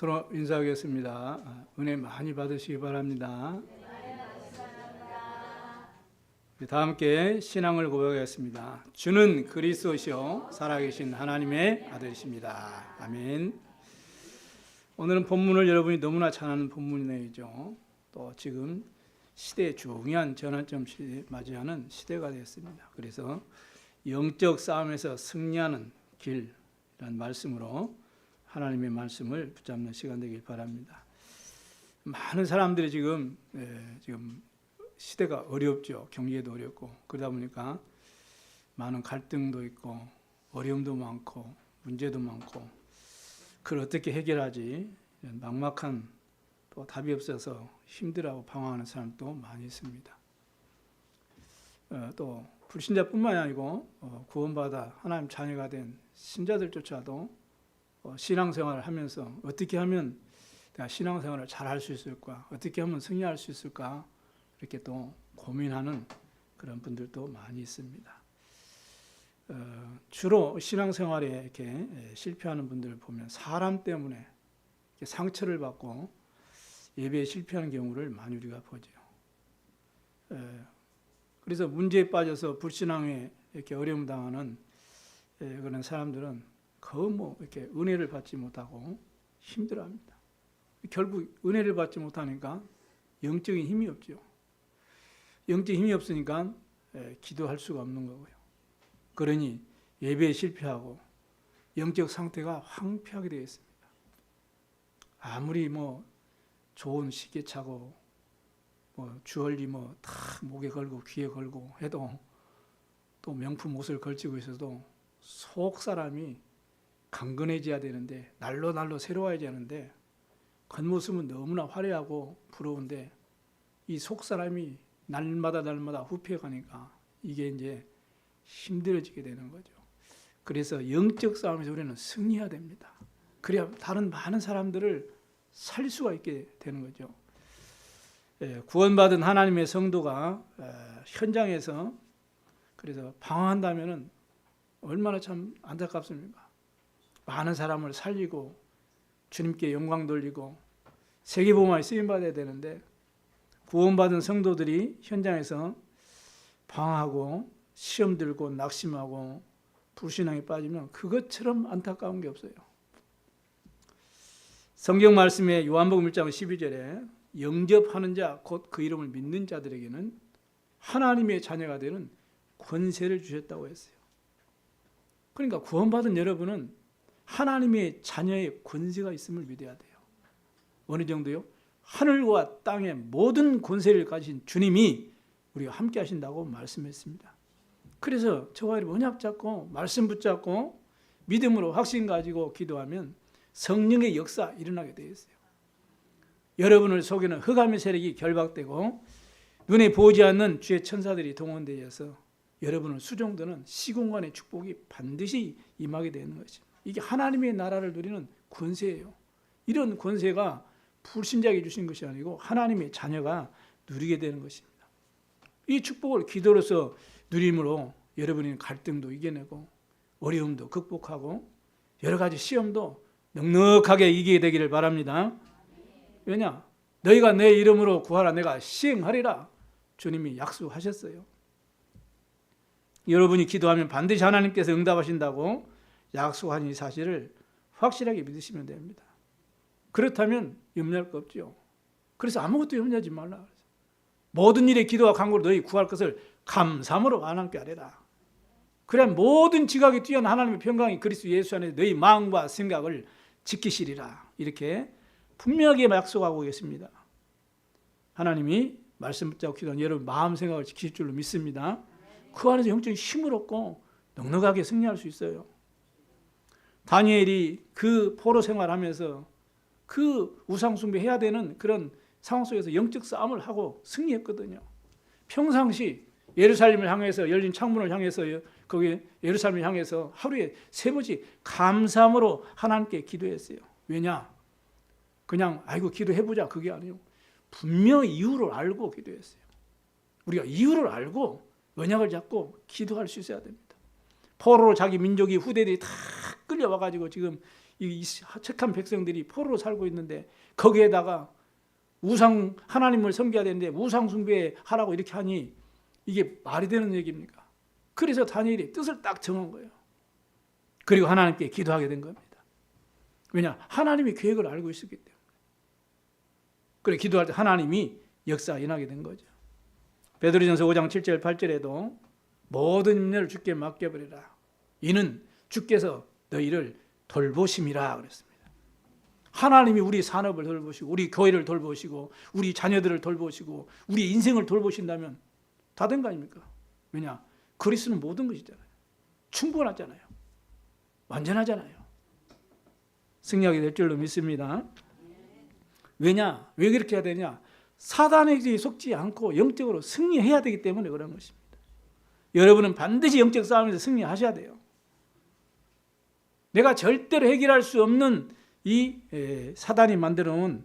서로 인사하겠습니다. 은혜 많이 받으시기 바랍니다. 다 함께 신앙을 고백하겠습니다. 주는 그리스도시요 살아계신 하나님의 아들이십니다. 아멘. 오늘은 본문을 여러분이 너무나 잘 아는 본문이죠. 또 지금 시대의 중요한 전환점 시대 맞이하는 시대가 되었습니다. 그래서 영적 싸움에서 승리하는 길이라는 말씀으로 하나님의 말씀을 붙잡는 시간 되길 바랍니다. 많은 사람들이 지금 시대가 어렵죠. 경제도 어렵고 그러다 보니까 많은 갈등도 있고 어려움도 많고 문제도 많고 그걸 어떻게 해결하지 이런 막막한 또 답이 없어서 힘들어하고 방황하는 사람도 많이 있습니다. 또 불신자뿐만이 아니고 구원받아 하나님 자녀가 된 신자들조차도 신앙생활을 하면서 어떻게 하면 내가 신앙생활을 잘 할 수 있을까, 어떻게 하면 승리할 수 있을까 이렇게 또 고민하는 그런 분들도 많이 있습니다. 주로 신앙생활에 이렇게 실패하는 분들을 보면 사람 때문에 상처를 받고 예배에 실패하는 경우를 많이 우리가 보죠. 그래서 문제에 빠져서 불신앙에 이렇게 어려움 당하는 그런 사람들은 거의 이렇게 은혜를 받지 못하고 힘들어합니다. 결국 은혜를 받지 못하니까 영적인 힘이 없죠. 영적인 힘이 없으니까 기도할 수가 없는 거고요. 그러니 예배에 실패하고 영적 상태가 황폐하게 되어 있습니다. 아무리 좋은 시계 차고 주얼리 다 목에 걸고 귀에 걸고 해도 또 명품 옷을 걸치고 있어도 속 사람이 강건해져야 되는데 날로 새로워져야 하는데 겉모습은 너무나 화려하고 부러운데 이 속 사람이 날마다 후퇴해가니까 이게 이제 힘들어지게 되는 거죠. 그래서 영적 싸움에서 우리는 승리해야 됩니다. 그래야 다른 많은 사람들을 살릴 수가 있게 되는 거죠. 구원받은 하나님의 성도가 현장에서 그래서 방황한다면 얼마나 참 안타깝습니까? 많은 사람을 살리고 주님께 영광 돌리고 세계복음화에 쓰임받아야 되는데 구원받은 성도들이 현장에서 방황하고 시험 들고 낙심하고 불신앙에 빠지면 그것처럼 안타까운 게 없어요. 성경 말씀에 요한복음 1장 12절에 영접하는 자 곧 그 이름을 믿는 자들에게는 하나님의 자녀가 되는 권세를 주셨다고 했어요. 그러니까 구원받은 여러분은 하나님의 자녀의 권세가 있음을 믿어야 돼요. 어느 정도요? 하늘과 땅의 모든 권세를 가진 주님이 우리가 함께 하신다고 말씀했습니다. 그래서 저와 여러분 언약 잡고 말씀 붙잡고 믿음으로 확신 가지고 기도하면 성령의 역사 일어나게 되어 있어요. 여러분을 속이는 흑암의 세력이 결박되고 눈에 보이지 않는 주의 천사들이 동원되어서 여러분을 수종드는 시공간의 축복이 반드시 임하게 되는 것입니다. 이게 하나님의 나라를 누리는 권세예요. 이런 권세가 불신자에게 주신 것이 아니고 하나님의 자녀가 누리게 되는 것입니다. 이 축복을 기도로서 누림으로 여러분이 갈등도 이겨내고 어려움도 극복하고 여러 가지 시험도 넉넉하게 이기게 되기를 바랍니다. 왜냐? 너희가 내 이름으로 구하라 내가 시행하리라 주님이 약속하셨어요. 여러분이 기도하면 반드시 하나님께서 응답하신다고 약속한 이 사실을 확실하게 믿으시면 됩니다. 그렇다면 염려할 거 없죠. 그래서 아무것도 염려하지 말라. 모든 일에 기도와 간구로 너희 구할 것을 감사함으로 하나님께 아뢰라. 그래야 모든 지각이 뛰어난 하나님의 평강이 그리스도 예수 안에서 너희 마음과 생각을 지키시리라. 이렇게 분명하게 약속하고 계십니다. 하나님이 말씀 붙잡고 기도하는 여러분 마음 생각을 지키실 줄로 믿습니다. 그 안에서 영적인 힘을 얻고 넉넉하게 승리할 수 있어요. 다니엘이 그 포로 생활하면서 그 우상 숭배해야 되는 그런 상황 속에서 영적 싸움을 하고 승리했거든요. 평상시 예루살렘을 향해서 열린 창문을 향해서 거기 예루살렘을 향해서 하루에 3번씩 감사함으로 하나님께 기도했어요. 왜냐? 그냥 기도해보자 그게 아니에요. 분명히 이유를 알고 기도했어요. 우리가 이유를 알고 언약을 잡고 기도할 수 있어야 됩니다. 포로로 자기 민족이 후대들이 다 끌려와가지고 지금 이 착한 백성들이 포로로 살고 있는데 거기에다가 우상 하나님을 섬겨야 되는데 우상 숭배하라고 이렇게 하니 이게 말이 되는 얘기입니까? 그래서 다니엘이 뜻을 딱 정한 거예요. 그리고 하나님께 기도하게 된 겁니다. 왜냐? 하나님이 계획을 알고 있었기 때문에. 그래 기도할 때 하나님이 역사가 일어나게 된 거죠. 베드로전서 5장 7절 8절에도 모든 인내를 주께 맡겨버리라. 이는 주께서 너희를 돌보심이라 그랬습니다. 하나님이 우리 산업을 돌보시고 우리 교회를 돌보시고 우리 자녀들을 돌보시고 우리 인생을 돌보신다면 다 된 거 아닙니까? 왜냐? 그리스도는 모든 것이잖아요. 충분하잖아요. 완전하잖아요. 승리하게 될 줄로 믿습니다. 왜냐? 왜 그렇게 해야 되냐? 사단에게 속지 않고 영적으로 승리해야 되기 때문에 그런 것입니다. 여러분은 반드시 영적 싸움에서 승리하셔야 돼요. 내가 절대로 해결할 수 없는 이 사단이 만들어 놓은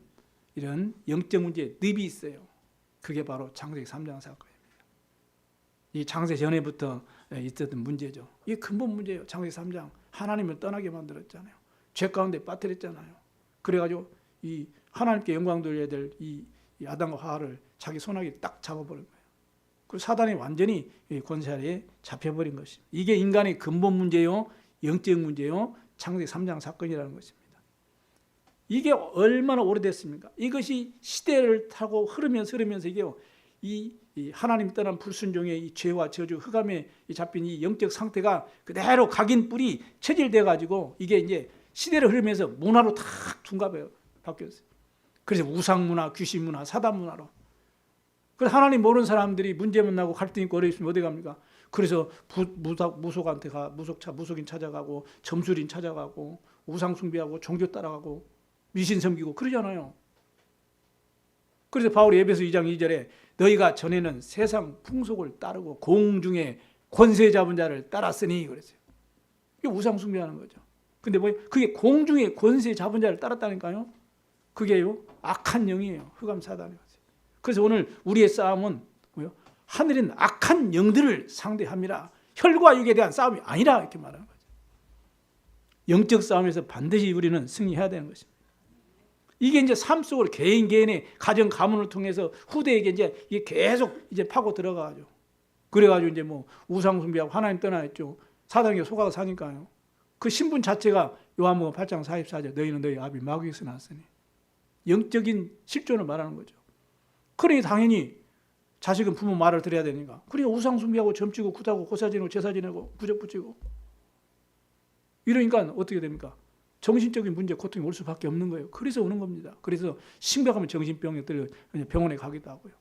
이런 영적 문제에 늪이 있어요. 그게 바로 창세기 3장 사건입니다. 이 창세 전에부터 있었던 문제죠. 이게 근본 문제예요. 창세기 3장 하나님을 떠나게 만들었잖아요. 죄 가운데 빠뜨렸잖아요. 그래가지고 이 하나님께 영광 돌려야 될 이 아담과 하와를 자기 손아귀 딱 잡아버린 거예요. 그리고 사단이 완전히 권세 아래에 잡혀버린 것입니다. 이게 인간의 근본 문제요, 영적 문제요, 창세기 3장 사건이라는 것입니다. 이게 얼마나 오래됐습니까? 이것이 시대를 타고 흐르면서 이게 하나님 떠난 불순종의 이 죄와 저주, 흑암에 잡힌 이 영적 상태가 그대로 각인 뿔이 체질돼 가지고 이게 이제 시대를 흐르면서 문화로 탁 둔갑해요. 바뀌었어요. 그래서 우상 문화, 귀신 문화, 사단 문화로. 그래서 하나님 모르는 사람들이 문제 만나고 갈등 있고 어려 있으면 어디 갑니까? 그래서 무속한테 가, 무속인 찾아가고 점술인 찾아가고 우상 숭배하고 종교 따라가고 미신 섬기고 그러잖아요. 그래서 바울이 에베소 2장 2절에 너희가 전에는 세상 풍속을 따르고 공중의 권세 잡은 자를 따랐으니 그랬어요. 이게 우상 숭배하는 거죠. 근데 그게 공중의 권세 잡은 자를 따랐다니까요. 그게요 악한 영이에요. 흑암 사단이에요. 그래서 오늘 우리의 싸움은 뭐요? 하늘엔 악한 영들을 상대함이라. 혈과 육에 대한 싸움이 아니라 이렇게 말하는 거죠. 영적 싸움에서 반드시 우리는 승리해야 되는 것입니다. 이게 이제 삶 속으로 개인의 가정 가문을 통해서 후대에게 이제 이게 계속 이제 파고 들어가죠. 그래가지고 이제 뭐 우상 숭배하고 하나님 떠나있죠. 사단에게 속아서 사니까요. 그 신분 자체가 요한복음 8장 44절 너희는 너희 아비 마귀에서 났으니 영적인 실존을 말하는 거죠. 그러니 당연히 자식은 부모 말을 들어야 되니까. 그러니까 우상 숭배하고 점치고 굿하고 고사 지내고 제사 지내고 부적 붙이고 이러니까 어떻게 됩니까? 정신적인 문제, 고통이 올 수밖에 없는 거예요. 그래서 오는 겁니다. 그래서 심각하면 정신병들이 병원에 가기도 하고요.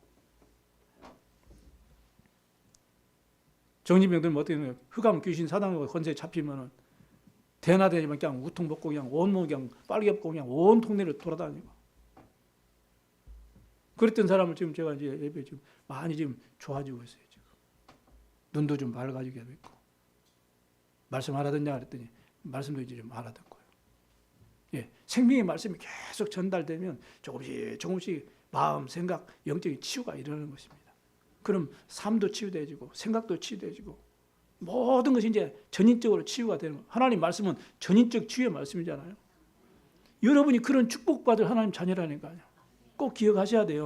정신병들은 어떻게 되는 거예요? 흑암, 귀신, 사단과 권세에 잡히면은 대낮에 그냥 우통 벗고 그냥 온몸 그냥 빨개 벗고 그냥 온 동네를 돌아다니고. 그랬던 사람을 지금 제가 이제 예배 지금 많이 지금 좋아지고 있어요. 지금 눈도 좀 밝아지게 됐고 말씀 알아듣냐 그랬더니 말씀도 이제 좀 알아듣고요. 예, 생명의 말씀이 계속 전달되면 조금씩 마음, 생각, 영적인 치유가 일어나는 것입니다. 그럼 삶도 치유되어지고 생각도 치유되어지고 모든 것이 이제 전인적으로 치유가 되는 거예요. 하나님 말씀은 전인적 치유의 말씀이잖아요. 여러분이 그런 축복받을 하나님 자녀라니까요. 꼭 기억하셔야 돼요.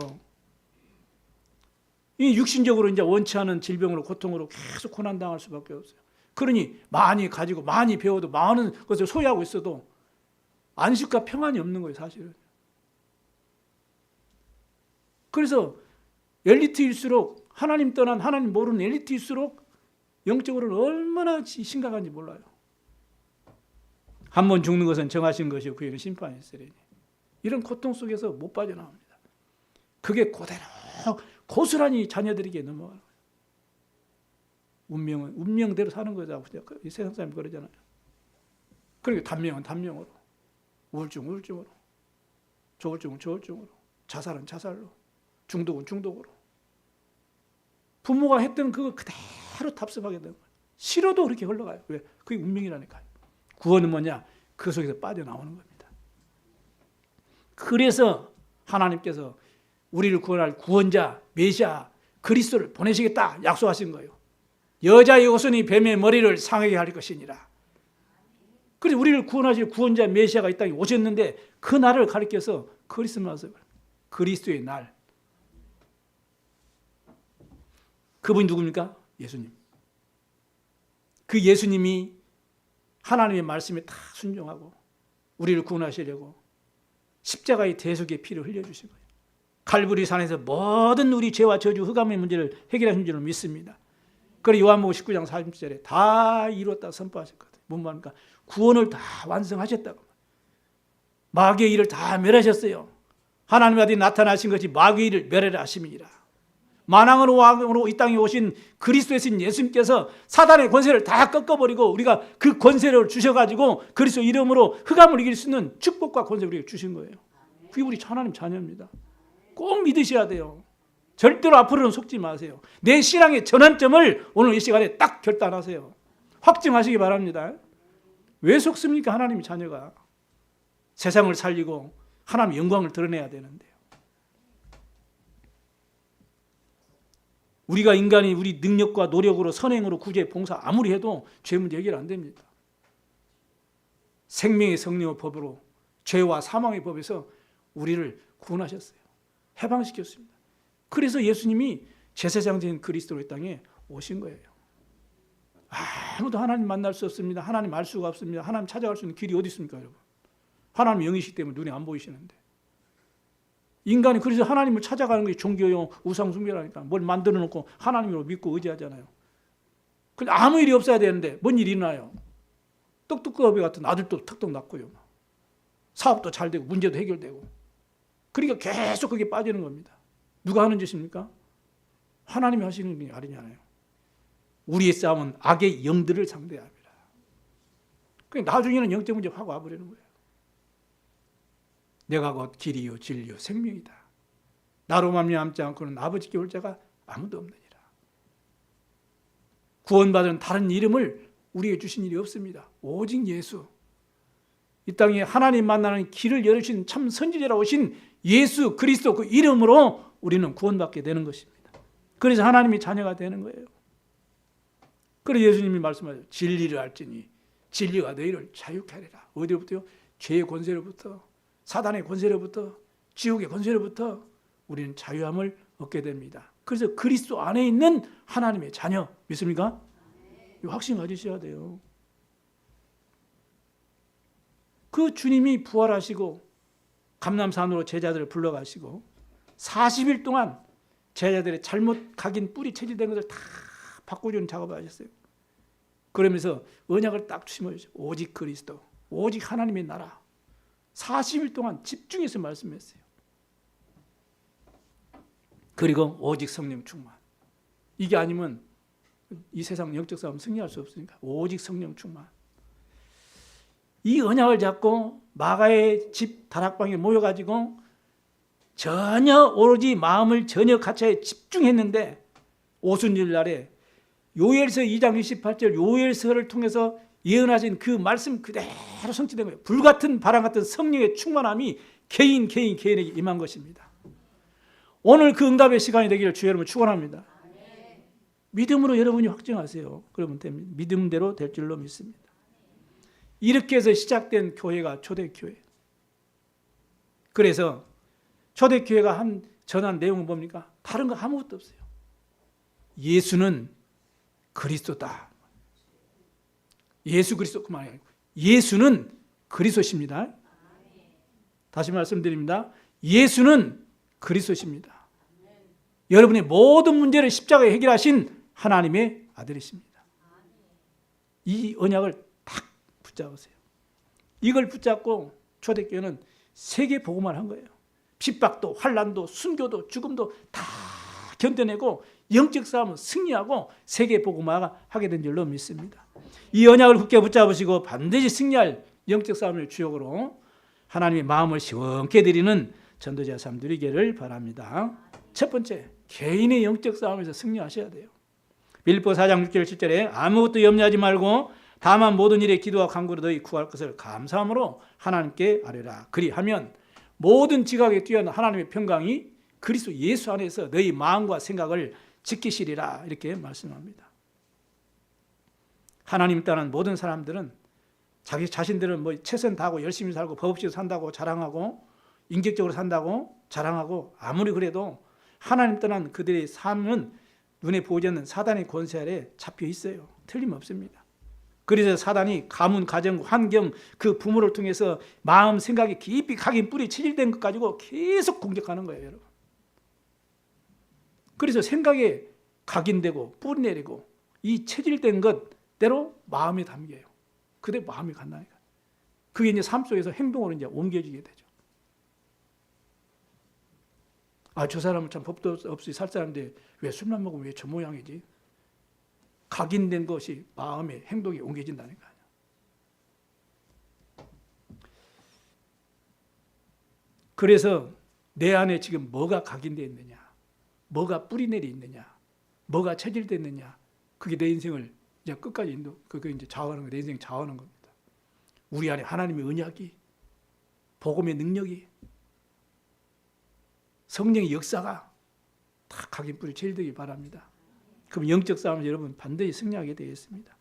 이 육신적으로 이제 원치 않은 질병으로 고통으로 계속 고난당할 수밖에 없어요. 그러니 많이 가지고 많이 배워도 많은 것을 소유하고 있어도 안식과 평안이 없는 거예요, 사실은. 그래서 엘리트일수록 하나님 떠난 하나님 모르는 엘리트일수록 영적으로는 얼마나 심각한지 몰라요. 한 번 죽는 것은 정하신 것이고 그에는 심판이 있으리니. 이런 고통 속에서 못 빠져나옵니다. 그게 그대로 고스란히 자녀들에게 넘어가는 거예요. 운명은 운명대로 사는 거죠. 이 세상 사람이 그러잖아요. 그러니까 단명은 단명으로, 우울증은 우울증으로, 조울증은 조울증으로, 자살은 자살로, 중독은 중독으로. 부모가 했던 그거 그대로 답습하게 되는 거예요. 싫어도 그렇게 흘러가요. 왜? 그게 운명이라니까요. 구원은 뭐냐? 그 속에서 빠져나오는 겁니다. 그래서 하나님께서 우리를 구원할 구원자, 메시아, 그리스도를 보내시겠다 약속하신 거예요. 여자의 옷은 이 뱀의 머리를 상하게 할 것이니라. 그래서 우리를 구원하실 구원자 메시아가 이 땅에 오셨는데 그 날을 가리켜서 크리스마스, 그리스도의 날. 그분이 누굽니까? 예수님. 그 예수님이 하나님의 말씀에 다 순종하고 우리를 구원하시려고 십자가의 대속의 피를 흘려주신 거예요. 갈보리 산에서 모든 우리 죄와 저주 흑암의 문제를 해결하신 줄로 믿습니다. 그리고 요한복음 19장 40절에 다 이뤘다 선포하셨거든요. 뭔 말입니까? 구원을 다 완성하셨다고. 마귀의 일을 다 멸하셨어요. 하나님의 아들이 나타나신 것이 마귀의 일을 멸하라 하심이니라. 만왕으로 왕으로 이 땅에 오신 그리스도의 신 예수님께서 사단의 권세를 다 꺾어버리고 우리가 그 권세를 주셔가지고 그리스도 이름으로 흑암을 이길 수 있는 축복과 권세를 우리에게 주신 거예요. 그게 우리 하나님 자녀입니다. 꼭 믿으셔야 돼요. 절대로 앞으로는 속지 마세요. 내 신앙의 전환점을 오늘 이 시간에 딱 결단하세요. 확증하시기 바랍니다. 왜 속습니까? 하나님의 자녀가. 세상을 살리고 하나님의 영광을 드러내야 되는데요. 우리가 인간이 우리 능력과 노력으로 선행으로 구제 봉사 아무리 해도 죄 문제 해결 안 됩니다. 생명의 성령의 법으로 죄와 사망의 법에서 우리를 구원하셨어요. 해방시켰습니다. 그래서 예수님이 제사장된 그리스도의 땅에 오신 거예요. 아무도 하나님 만날 수 없습니다. 하나님 알 수가 없습니다. 하나님 찾아갈 수 있는 길이 어디 있습니까, 여러분? 하나님 영이시기 때문에 눈에 안 보이시는데. 인간이 그래서 하나님을 찾아가는 게 종교요, 우상 숭배라니까. 뭘 만들어 놓고 하나님으로 믿고 의지하잖아요. 근데 아무 일이 없어야 되는데 뭔 일이 있나요? 떡두꺼비 같은 아들도 턱턱 낳고요. 사업도 잘 되고 문제도 해결되고. 그러니까 계속 그게 빠지는 겁니다. 누가 하는 짓입니까? 하나님이 하시는 게 아니잖아요. 우리의 싸움은 악의 영들을 상대해야 합니다. 그러니까 나중에는 영적 문제 확 와버리는 거예요. 내가 곧 길이요 진리요 생명이다. 나로 말미암지 않고는 아버지께 올 자가 아무도 없느니라. 구원받은 다른 이름을 우리에게 주신 일이 없습니다. 오직 예수. 이 땅에 하나님 만나는 길을 열으신 참 선지자라 오신 예수 그리스도 그 이름으로 우리는 구원받게 되는 것입니다. 그래서 하나님의 자녀가 되는 거예요. 그래서 예수님이 말씀하셨죠. 진리를 알지니 진리가 너희를 자유케 하리라. 어디로부터요? 죄의 권세로부터, 사단의 권세로부터, 지옥의 권세로부터 우리는 자유함을 얻게 됩니다. 그래서 그리스도 안에 있는 하나님의 자녀 믿습니까? 이 확신 가지셔야 돼요. 그 주님이 부활하시고 감람산으로 제자들을 불러가시고 40일 동안 제자들의 잘못 각인 뿌리 체질된 것을 다 바꿔주는 작업을 하셨어요. 그러면서 언약을 딱 주시면서 오직 그리스도, 오직 하나님의 나라 40일 동안 집중해서 말씀했어요. 그리고 오직 성령 충만. 이게 아니면 이 세상 영적 싸움 승리할 수 없으니까 오직 성령 충만. 이 언약을 잡고 마가의 집 다락방에 모여가지고 전혀 오로지 마음을 전혀 가차에 집중했는데 오순절 날에 요엘서 2장 28절 요엘서를 통해서 예언하신 그 말씀 그대로 성취된 거예요. 불같은 바람 같은 성령의 충만함이 개인에게 임한 것입니다. 오늘 그 응답의 시간이 되기를 주 여러분 축원합니다. 믿음으로 여러분이 확증하세요. 그러면 됩니다. 믿음대로 될 줄로 믿습니다. 이렇게 해서 시작된 교회가 초대교회. 그래서 초대교회가 전한 내용은 뭡니까? 다른 거 아무것도 없어요. 예수는 그리스도다. 예수 그리스도 그만 아니고 예수는 그리스도십니다. 다시 말씀드립니다. 예수는 그리스도십니다. 여러분의 모든 문제를 십자가에 해결하신 하나님의 아들이십니다. 이 언약을 딱 붙잡으세요. 이걸 붙잡고 초대교회는 세계 복음을 한 거예요. 핍박도 환난도 순교도 죽음도 다 견뎌내고 영적 싸움은 승리하고 세계 복음화가 하게 된 줄로 믿습니다. 이 언약을 굳게 붙잡으시고 반드시 승리할 영적 싸움을 주역으로 하나님의 마음을 시원케 드리는 전도자 삶 누리기를 바랍니다. 첫 번째, 개인의 영적 싸움에서 승리하셔야 돼요. 빌립보 4장 6절 7절에 아무것도 염려하지 말고 다만 모든 일에 기도와 간구로 너희 구할 것을 감사함으로 하나님께 아뢰라. 그리하면 모든 지각에 뛰어난 하나님의 평강이 그리스도 예수 안에서 너희 마음과 생각을 지키시리라. 이렇게 말씀합니다. 하나님 따른 모든 사람들은 자기 자신들은 뭐 최선 다하고 열심히 살고 법 없이 산다고 자랑하고 인격적으로 산다고 자랑하고 아무리 그래도 하나님 떠난 그들의 삶은 눈에 보이지 않는 사단의 권세 아래 잡혀 있어요. 틀림없습니다. 그래서 사단이 가문, 가정, 환경, 그 부모를 통해서 마음, 생각이 깊이 각인 뿌리 체질된 것 가지고 계속 공격하는 거예요, 여러분. 그래서 생각에 각인되고 뿌리 내리고 이 체질된 것대로 마음에 담겨요. 그대로 마음이 간다니까. 그게 이제 삶 속에서 행동으로 이제 옮겨지게 되죠. 아, 저 사람은 참 법도 없이 살 사람인데 왜 술만 먹으면 왜 저 모양이지? 각인된 것이 마음의 행동에 옮겨진다니까요. 그래서 내 안에 지금 뭐가 각인되어 있느냐, 뭐가 뿌리내리 있느냐, 뭐가 체질되어 있느냐, 그게 내 인생을 이제 끝까지 그게 이제 좌우하는 거, 내 인생 좌우하는 겁니다. 우리 안에 하나님의 언약이, 복음의 능력이, 성령의 역사가 다 각인 뿌리 체질되기 바랍니다. 그럼 영적 싸움을 여러분 반드시 승리하게 되어 있습니다.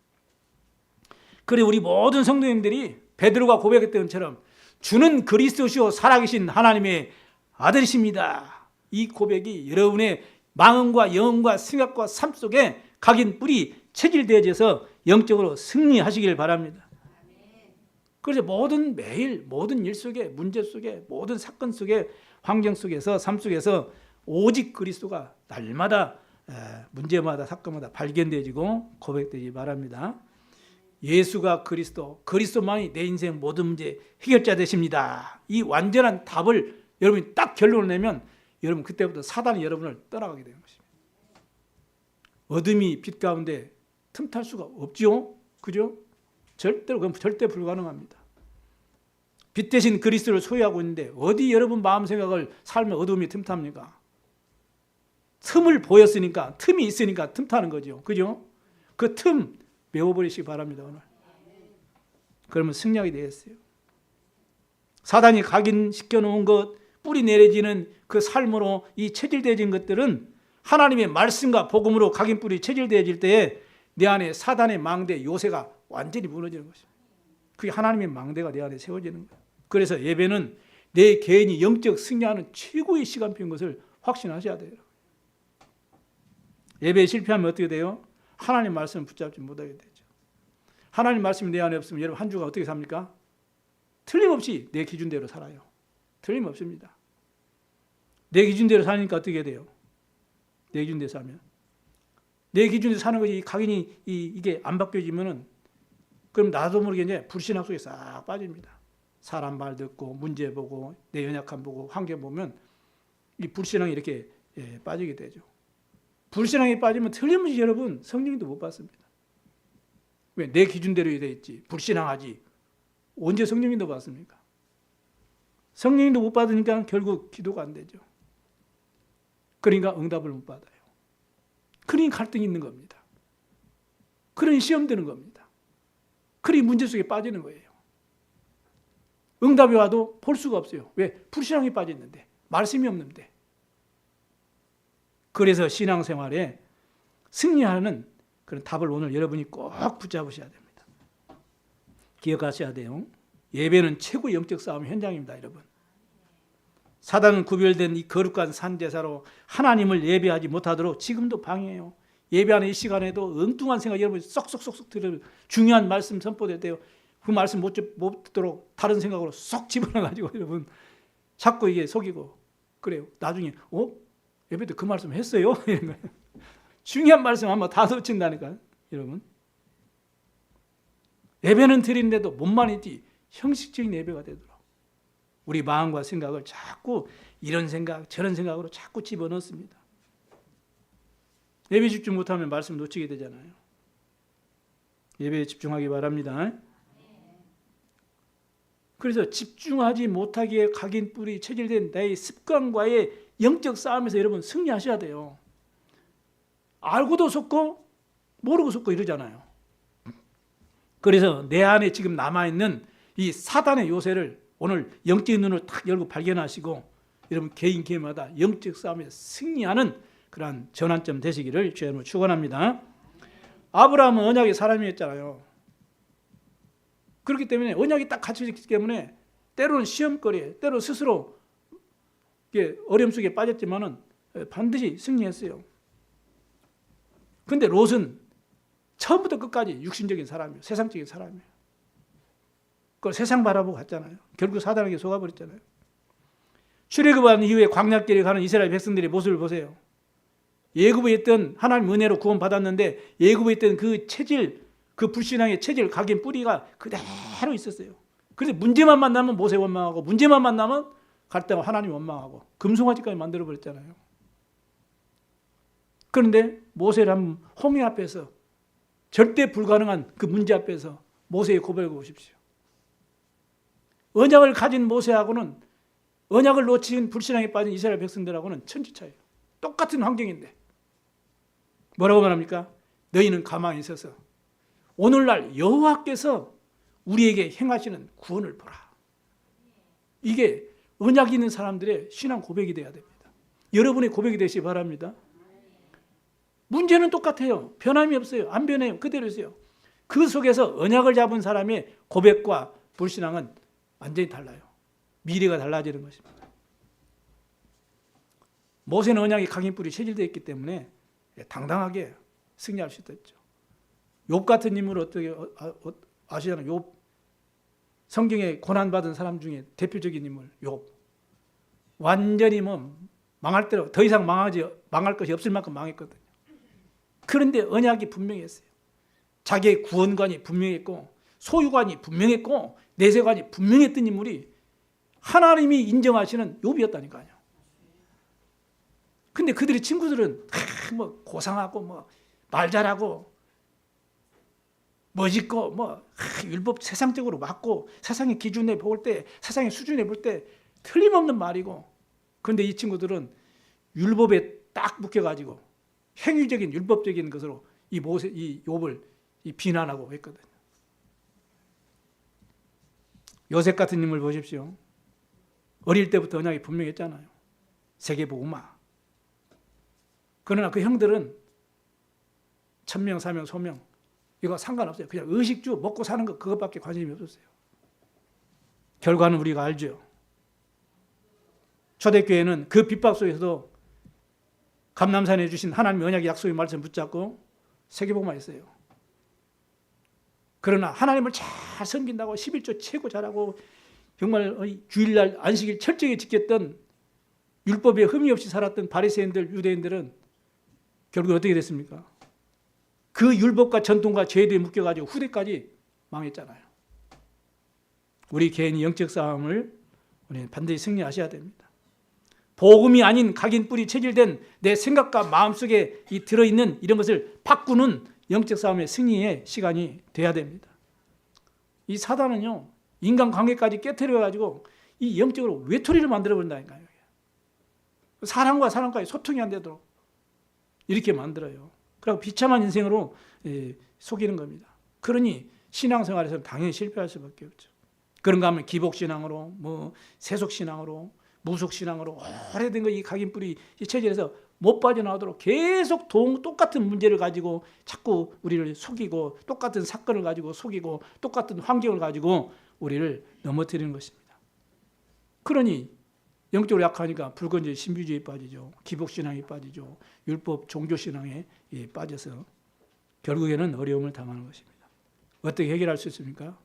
그래 우리 모든 성도님들이 베드로가 고백했던 것처럼 주는 그리스도시요 살아계신 하나님의 아들이십니다. 이 고백이 여러분의 마음과 영과 생각과 삶 속에 각인 뿌리 체질되어져서 영적으로 승리하시길 바랍니다. 그래서 매일 모든 일 속에 문제 속에 모든 사건 속에 환경 속에서 삶 속에서 오직 그리스도가 날마다 문제마다 사건마다 발견되어지고 고백되기 바랍니다. 예수가 그리스도만이 내 인생 모든 문제 해결자 되십니다. 이 완전한 답을 여러분이 딱 결론을 내면 여러분 그때부터 사단이 여러분을 떠나가게 되는 것입니다. 어둠이 빛 가운데 틈탈 수가 없죠. 그죠? 절대 불가능합니다. 빛 대신 그리스도를 소유하고 있는데 어디 여러분 마음 생각을 삶에 어둠이 틈탑니까? 틈을 보였으니까, 틈이 있으니까 틈타는 거죠. 그죠? 그 틈 메워버리시기 바랍니다, 오늘. 그러면 승리하게 되겠어요. 사단이 각인시켜 놓은 것, 뿌리 내려지는 그 삶으로 이 체질되어진 것들은 하나님의 말씀과 복음으로 각인 뿌리 체질되어질 때에 내 안에 사단의 망대, 요새가 완전히 무너지는 것입니다. 그게 하나님의 망대가 내 안에 세워지는 거예요. 그래서 예배는 내 개인이 영적 승리하는 최고의 시간표인 것을 확신하셔야 돼요. 예배에 실패하면 어떻게 돼요? 하나님 말씀을 붙잡지 못하게 되죠. 하나님 말씀이 내 안에 없으면 여러분 한 주가 어떻게 삽니까? 틀림없이 내 기준대로 살아요. 틀림없습니다. 내 기준대로 사니까 어떻게 돼요? 내 기준대로 살면. 내 기준대로 사는 것이 각인이 이게 안 바뀌어지면은 그럼 나도 모르게 이제 불신앙 속에 싹 빠집니다. 사람 말 듣고 문제 보고 내 연약함 보고 환경 보면 이 불신앙이 이렇게 빠지게 되죠. 불신앙에 빠지면 틀림없이 여러분 성령도 못 받습니다. 왜? 내 기준대로 되어 있지. 불신앙하지. 언제 성령님도 받습니까? 성령님도 못 받으니까 결국 기도가 안 되죠. 그러니까 응답을 못 받아요. 그러니까 갈등이 있는 겁니다. 그러니 시험 드는 겁니다. 그러니 문제 속에 빠지는 거예요. 응답이 와도 볼 수가 없어요. 왜? 불신앙에 빠졌는데, 말씀이 없는데. 그래서 신앙생활에 승리하는 그런 답을 오늘 여러분이 꼭 붙잡으셔야 됩니다. 기억하셔야 돼요. 예배는 최고 영적 싸움 현장입니다, 여러분. 사단은 구별된 이 거룩한 산제사로 하나님을 예배하지 못하도록 지금도 방해해요. 예배하는 이 시간에도 엉뚱한 생각 여러분이 쏙쏙쏙 들으면 중요한 말씀 선포될 때요. 그 말씀 못 듣도록 다른 생각으로 쏙 집어넣어가지고 여러분 자꾸 이게 속이고 그래요. 나중에 예배 때 그 말씀 했어요? 이런 거예요. 중요한 말씀 한번 다 놓친다니까 여러분. 예배는 드리는데도 몸만 있지 형식적인 예배가 되도록 우리 마음과 생각을 자꾸 이런 생각 저런 생각으로 자꾸 집어넣습니다. 예배 집중 못하면 말씀 놓치게 되잖아요. 예배에 집중하기 바랍니다. 그래서 집중하지 못하기에 각인 뿌리 체질된 나의 습관과의 영적 싸움에서 여러분 승리하셔야 돼요. 알고도 속고 모르고 속고 이러잖아요. 그래서 내 안에 지금 남아있는 이 사단의 요새를 오늘 영적인 눈을 탁 열고 발견하시고 여러분 개인마다 영적 싸움에 승리하는 그러한 전환점 되시기를 주님으로 축원합니다. 아브라함은 언약의 사람이었잖아요. 그렇기 때문에 언약이 딱 갇혀 있기 때문에 때로는 시험거리에, 때로 스스로 어려움 속에 빠졌지만은 반드시 승리했어요. 근데 롯은 처음부터 끝까지 육신적인 사람이에요. 세상적인 사람이에요. 그걸 세상 바라보고 갔잖아요. 결국 사단에게 속아버렸잖아요. 출애굽한 이후에 광야길에 가는 이스라엘 백성들의 모습을 보세요. 예굽에 있던 하나님 은혜로 구원받았는데 예굽에 있던 그 체질, 그 불신앙의 체질, 각인 뿌리가 그대로 있었어요. 그래서 문제만 만나면 모세 원망하고 문제만 만나면 갈 때마다 하나님 원망하고 금송아지까지 만들어버렸잖아요. 그런데 모세란 홍해 앞에서 절대 불가능한 그 문제 앞에서 모세의 고백을 보십시오. 언약을 가진 모세하고는 언약을 놓친 불신앙에 빠진 이스라엘 백성들하고는 천지 차이예요. 똑같은 환경인데 뭐라고 말합니까? 너희는 가만히 있어서 오늘날 여호와께서 우리에게 행하시는 구원을 보라. 이게 언약이 있는 사람들의 신앙 고백이 돼야 됩니다. 여러분의 고백이 되시기 바랍니다. 문제는 똑같아요. 변함이 없어요. 안 변해요. 그대로 있어요. 그 속에서 언약을 잡은 사람의 고백과 불신앙은 완전히 달라요. 미래가 달라지는 것입니다. 모세는 언약이 각인뿔이 체질되어 있기 때문에 당당하게 승리할 수 있었죠. 욥 같은 인물을 어떻게 아시잖아요. 욥, 성경에 고난받은 사람 중에 대표적인 인물 욥. 완전히 망할 대로 더 이상 망할 것이 없을 만큼 망했거든요. 그런데 언약이 분명했어요. 자기의 구원관이 분명했고 소유관이 분명했고 내세관이 분명했던 인물이 하나님이 인정하시는 욥이었다니까요. 근데 그들의 친구들은 고상하고 말 잘하고 멋있고 율법 세상적으로 맞고 세상의 기준에 볼 때 세상의 수준에 볼 때 틀림없는 말이고, 그런데 이 친구들은 율법에 딱 묶여가지고 행위적인 율법적인 것으로 이 욥을 비난하고 했거든요. 요셉 같은 인물 보십시오. 어릴 때부터 언약이 분명했잖아요. 세계복음화. 그러나 그 형들은 천명, 사명, 소명 이거 상관없어요. 그냥 의식주 먹고 사는 것 그것밖에 관심이 없었어요. 결과는 우리가 알죠. 초대교회는 그 핍박 속에서도 감람산에 주신 하나님의 언약의 약속의 말씀 붙잡고 세계복음화 했어요. 그러나 하나님을 잘 섬긴다고 11조 최고 잘하고 정말 주일날 안식일 철저히 지켰던 율법에 흠이 없이 살았던 바리새인들, 유대인들은 결국 어떻게 됐습니까? 그 율법과 전통과 죄에 묶여가지고 후대까지 망했잖아요. 우리 개인이 영적 싸움을 우리는 반드시 승리하셔야 됩니다. 복음이 아닌 각인 뿌리 체질된 내 생각과 마음속에 들어있는 이런 것을 바꾸는 영적 싸움의 승리의 시간이 돼야 됩니다. 이 사단은요, 인간관계까지 깨트려가지고 이 영적으로 외톨이를 만들어버린다니까요. 사람과 사람과의 소통이 안 되도록 이렇게 만들어요. 그리고 비참한 인생으로 속이는 겁니다. 그러니 신앙생활에서는 당연히 실패할 수밖에 없죠. 그런가 하면 기복신앙으로, 세속신앙으로, 무속신앙으로 오래된 거 이 각인뿌리 이 체질에서 못 빠져나오도록 계속 똑같은 문제를 가지고 자꾸 우리를 속이고 똑같은 사건을 가지고 속이고 똑같은 환경을 가지고 우리를 넘어뜨리는 것입니다. 그러니 영적으로 약하니까 불건조의 신비주의에 빠지죠. 기복신앙에 빠지죠. 율법 종교신앙에 빠져서 결국에는 어려움을 당하는 것입니다. 어떻게 해결할 수 있습니까?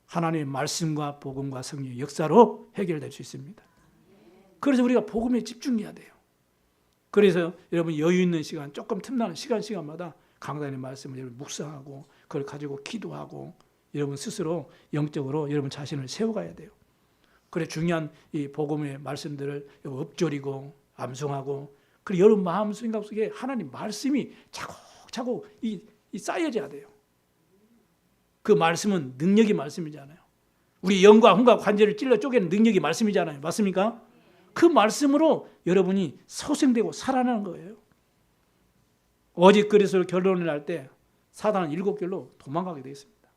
하나님의 말씀과 복음과 성령의 역사로 해결될 수 있습니다. 그래서 우리가 복음에 집중해야 돼요. 그래서 여러분 여유 있는 시간, 조금 틈나는 시간마다 강단의 말씀을 여러분 묵상하고 그걸 가지고 기도하고 여러분 스스로 영적으로 여러분 자신을 세워가야 돼요. 그래 중요한 이 복음의 말씀들을 읊조리고 암송하고 그리고 여러분 마음 생각 속에 하나님 말씀이 차곡차곡 쌓여져야 돼요. 그 말씀은 능력의 말씀이잖아요. 우리 영과 혼과 관절을 찔러 쪼개는 능력의 말씀이잖아요. 맞습니까? 그 말씀으로 여러분이 소생되고 살아나는 거예요. 오직 그리스도로 결론을 할 때 사단은 7결로 도망가게 되어 있습니다.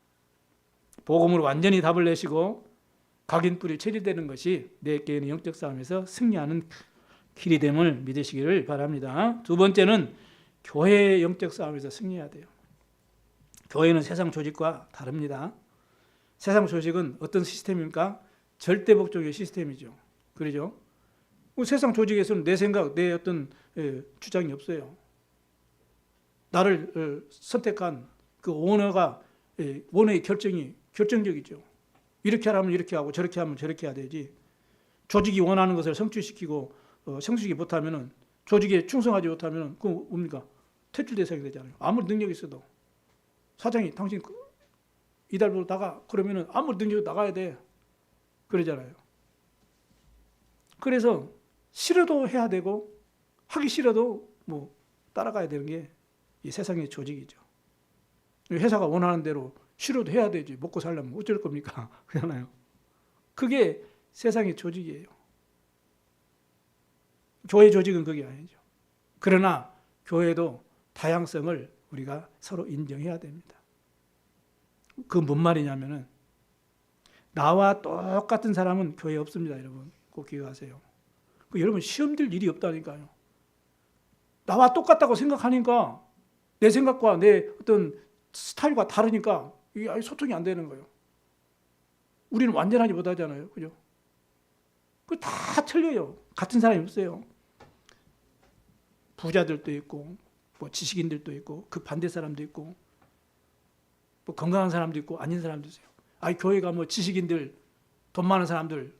복음으로 완전히 답을 내시고 각인뿌리 체질되는 것이 내 개인의 영적 싸움에서 승리하는 길이 됨을 믿으시기를 바랍니다. 두 번째는 교회의 영적 싸움에서 승리해야 돼요. 교회는 세상 조직과 다릅니다. 세상 조직은 어떤 시스템입니까? 절대복종의 시스템이죠. 그러죠? 세상 조직에서는 내 생각, 내 어떤 주장이 없어요. 나를 선택한 그 오너의 결정이 결정적이죠. 이렇게 하라면 이렇게 하고 저렇게 하면 저렇게 해야 되지. 조직이 원하는 것을 성취시키고 성취하지 못하면은, 조직에 충성하지 못하면은 그 뭡니까? 퇴출 대상이 되잖아요. 아무리 능력이 있어도. 사장이 당신 이달부로 나가 그러면은 아무리 능력이 나가야 돼. 그러잖아요. 그래서 싫어도 해야 되고 하기 싫어도 뭐 따라가야 되는 게 이 세상의 조직이죠. 회사가 원하는 대로 싫어도 해야 되지. 먹고 살려면 어쩔 겁니까? 그렇잖아요. 그게 세상의 조직이에요. 교회 조직은 그게 아니죠. 그러나 교회도 다양성을 우리가 서로 인정해야 됩니다. 그 뭔 말이냐면은, 나와 똑같은 사람은 교회에 없습니다. 여러분 꼭 기억하세요. 여러분 시험 들 일이 없다니까요. 나와 똑같다고 생각하니까 내 생각과 내 어떤 스타일과 다르니까 이게 아예 소통이 안 되는 거예요. 우리는 완전하지 못하잖아요. 그죠? 그 다 틀려요. 같은 사람이 없어요. 부자들도 있고 뭐 지식인들도 있고 그 반대 사람도 있고 뭐 건강한 사람도 있고 아닌 사람도 있어요. 교회가 뭐 지식인들, 돈 많은 사람들,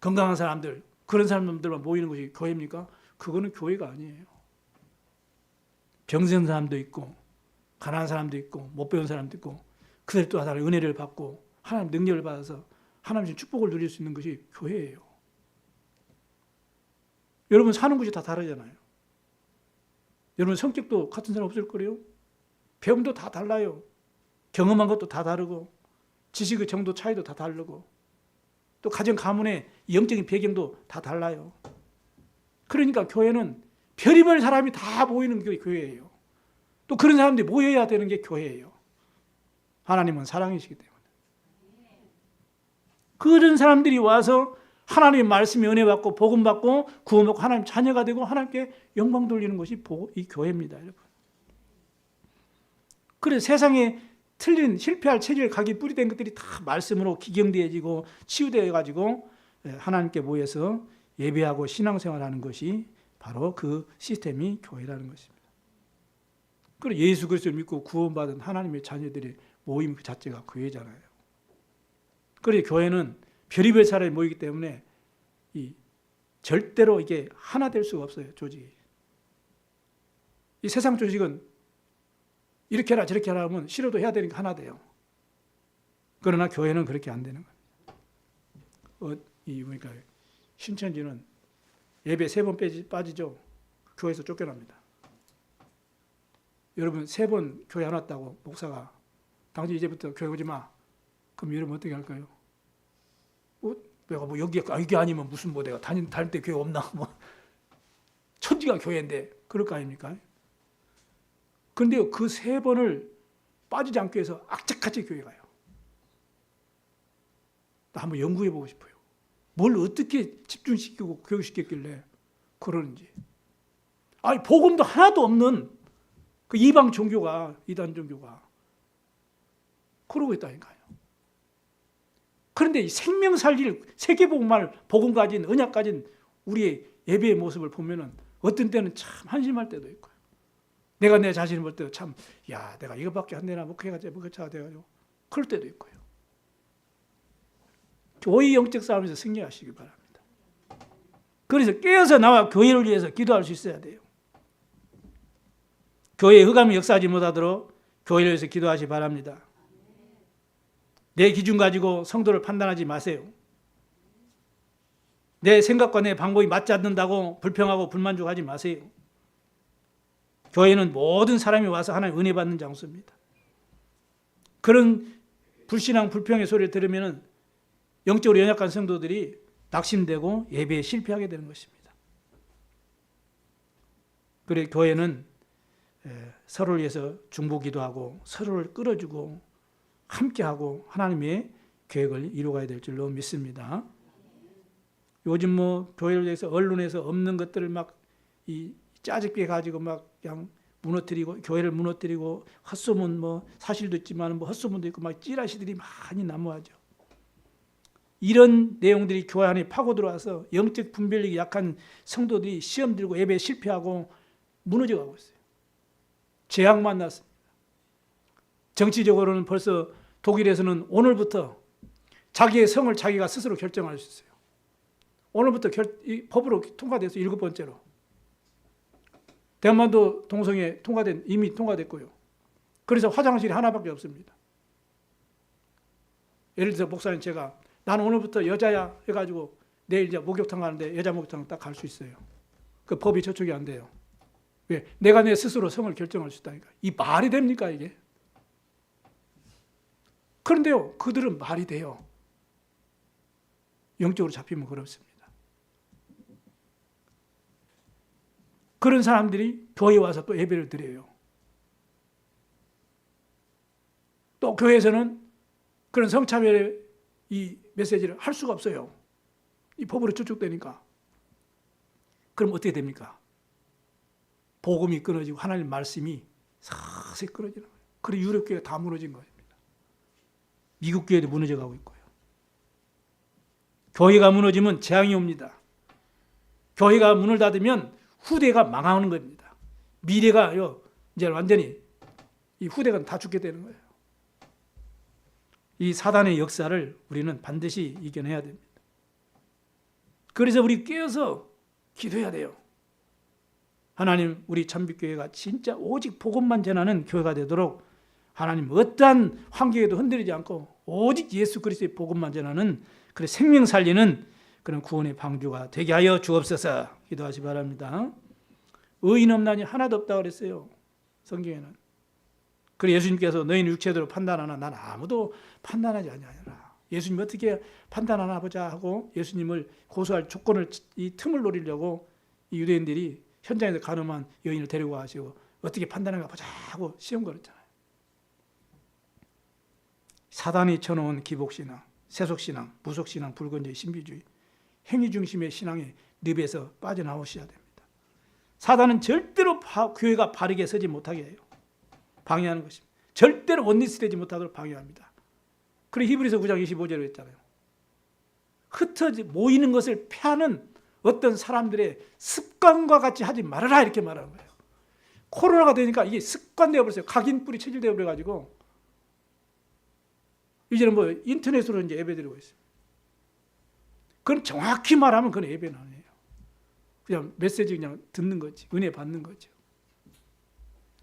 건강한 사람들, 그런 사람들만 모이는 것이 교회입니까? 그거는 교회가 아니에요. 병든 사람도 있고 가난한 사람도 있고 못 배운 사람도 있고, 그들 또 하나의 은혜를 받고 하나님 능력을 받아서 하나님의 축복을 누릴 수 있는 것이 교회예요. 여러분 사는 곳이 다 다르잖아요. 여러분 성격도 같은 사람 없을 거래요. 배움도 다 달라요. 경험한 것도 다 다르고 지식의 정도 차이도 다 다르고 또 가정 가문의 영적인 배경도 다 달라요. 그러니까 교회는 별의별 사람이 다 모이는 게 교회예요. 또 그런 사람들이 모여야 되는 게 교회예요. 하나님은 사랑이시기 때문에. 그런 사람들이 와서 하나님의 말씀에 은혜 받고 복음 받고 구원받고 하나님 자녀가 되고 하나님께 영광 돌리는 것이 이 교회입니다, 여러분. 그래서 세상에 틀린 실패할 체질 각이 뿌리된 것들이 다 말씀으로 기경되어지고 치유되어 가지고 하나님께 모여서 예배하고 신앙생활하는 것이 바로 그 시스템이 교회라는 것입니다. 그리고 예수 그리스도를 믿고 구원받은 하나님의 자녀들의 모임 그 자체가 교회잖아요. 그래서 교회는 별의별 사람이 모이기 때문에 절대로 이게 하나 될 수가 없어요, 조직이. 이 세상 조직은 이렇게 해라 저렇게 하라 하면 싫어도 해야 되니까 하나 돼요. 그러나 교회는 그렇게 안 되는 거예요. 그러니까 신천지는 예배 3번 빠지죠. 교회에서 쫓겨납니다. 여러분 3번 교회 안 왔다고 목사가 당신 이제부터 교회 오지 마. 그럼 여러분 어떻게 할까요? 내가 뭐 이게 아니면 무슨 내가 다닐 때 교회 없나? 천지가 교회인데 그럴 거 아닙니까? 그런데요, 그 3번을 빠지지 않기 위해서 악착같이 교회 가요. 나 한번 연구해 보고 싶어요. 뭘 어떻게 집중시키고 교육시켰길래 그러는지. 복음도 하나도 없는 그 이방 종교가, 이단 종교가 그러고 있다니까요. 그런데 이 생명 살릴 세계복음을 복음 가진 언약 가진 우리의 예배의 모습을 보면은 어떤 때는 참 한심할 때도 있고요. 내가 내 자신을 볼 때도 참, 내가 이거밖에 안 되나, 목회가지고 그럴 때도 있고요. 교회 영적 싸움에서 승리하시기 바랍니다. 그래서 깨어서 나와 교회를 위해서 기도할 수 있어야 돼요. 교회에 흑암이 역사하지 못하도록 교회를 위해서 기도하시기 바랍니다. 내 기준 가지고 성도를 판단하지 마세요. 내 생각과 내 방법이 맞지 않는다고 불평하고 불만족하지 마세요. 교회는 모든 사람이 와서 하나님 은혜 받는 장소입니다. 그런 불신앙 불평의 소리를 들으면 영적으로 연약한 성도들이 낙심되고 예배에 실패하게 되는 것입니다. 그래 교회는 서로를 위해서 중보기도하고 서로를 끌어주고 함께하고 하나님의 계획을 이루어가야 될 줄로 믿습니다. 요즘 교회를 위해서 언론에서 없는 것들을 막 짜집게 가지고 막 그냥 무너뜨리고 교회를 무너뜨리고 헛소문 뭐 사실도 있지만 뭐 헛소문도 있고 막 찌라시들이 많이 난무하죠. 이런 내용들이 교회 안에 파고 들어와서 영적 분별력이 약한 성도들이 시험 들고 예배에 실패하고 무너져 가고 있어요. 재앙 만났습니다. 정치적으로는 벌써 독일에서는 오늘부터 자기의 성을 자기가 스스로 결정할 수 있어요. 오늘부터 법으로 통과돼서 7번째로. 대만도 동성애 이미 통과됐고요. 그래서 화장실이 하나밖에 없습니다. 예를 들어서 목사님 제가 나는 오늘부터 여자야 해가지고 내일 이제 목욕탕 가는데 여자 목욕탕 딱 갈 수 있어요. 그 법이 저쪽이 안 돼요. 왜? 내가 내 스스로 성을 결정할 수 있다니까. 이 말이 됩니까 이게? 그런데요, 그들은 말이 돼요. 영적으로 잡히면 그렇습니다. 그런 사람들이 교회에 와서 또 예배를 드려요. 또 교회에서는 그런 성차별의 이 메시지를 할 수가 없어요. 이 법으로 추측되니까. 그럼 어떻게 됩니까? 복음이 끊어지고 하나님 말씀이 서서히 끊어지는 거예요. 그리고 유럽교회가 다 무너진 겁니다. 미국 교회도 무너져 가고 있고요. 교회가 무너지면 재앙이 옵니다. 교회가 문을 닫으면 후대가 망하는 겁니다. 미래가요, 이제 완전히 이 후대가 다 죽게 되는 거예요. 이 사단의 역사를 우리는 반드시 이겨내야 됩니다. 그래서 우리 깨어서 기도해야 돼요. 하나님, 우리 참빛교회가 진짜 오직 복음만 전하는 교회가 되도록 하나님 어떠한 환경에도 흔들리지 않고 오직 예수 그리스도의 복음만 전하는 그런 생명 살리는 그런 구원의 방주가 되게 하여 주옵소서. 기도하시 바랍니다. 의인 없나니 하나도 없다고 그랬어요. 성경에는. 그래서 예수님께서 너희는 육체대로 판단하나 난 아무도 판단하지 아니하노라. 예수님 어떻게 판단하나 보자 하고 예수님을 고소할 조건을 이 틈을 노리려고 이 유대인들이 현장에서 가늠한 여인을 데리고 가시고 어떻게 판단하나 보자 하고 시험 걸었잖아요. 사단이 쳐놓은 기복신앙, 세속신앙, 무속신앙, 불건주의, 신비주의, 행위 중심의 신앙의 늪에서 빠져나오셔야 됩니다. 사단은 절대로 교회가 바르게 서지 못하게 해요. 방해하는 것입니다. 절대로 원리스되지 못하도록 방해합니다. 그리고 히브리서 9장 25절에 했잖아요. 흩어져 모이는 것을 피하는 어떤 사람들의 습관과 같이 하지 말아라 이렇게 말하는 거예요. 코로나가 되니까 이게 습관되어 버렸어요. 각인뿔이 체질되어 버려가지고 이제는 뭐 인터넷으로 이제 예배드리고 있어요. 그건 정확히 말하면 그건 예배는 아니에요. 그냥 메시지 그냥 듣는 거지. 은혜 받는 거죠.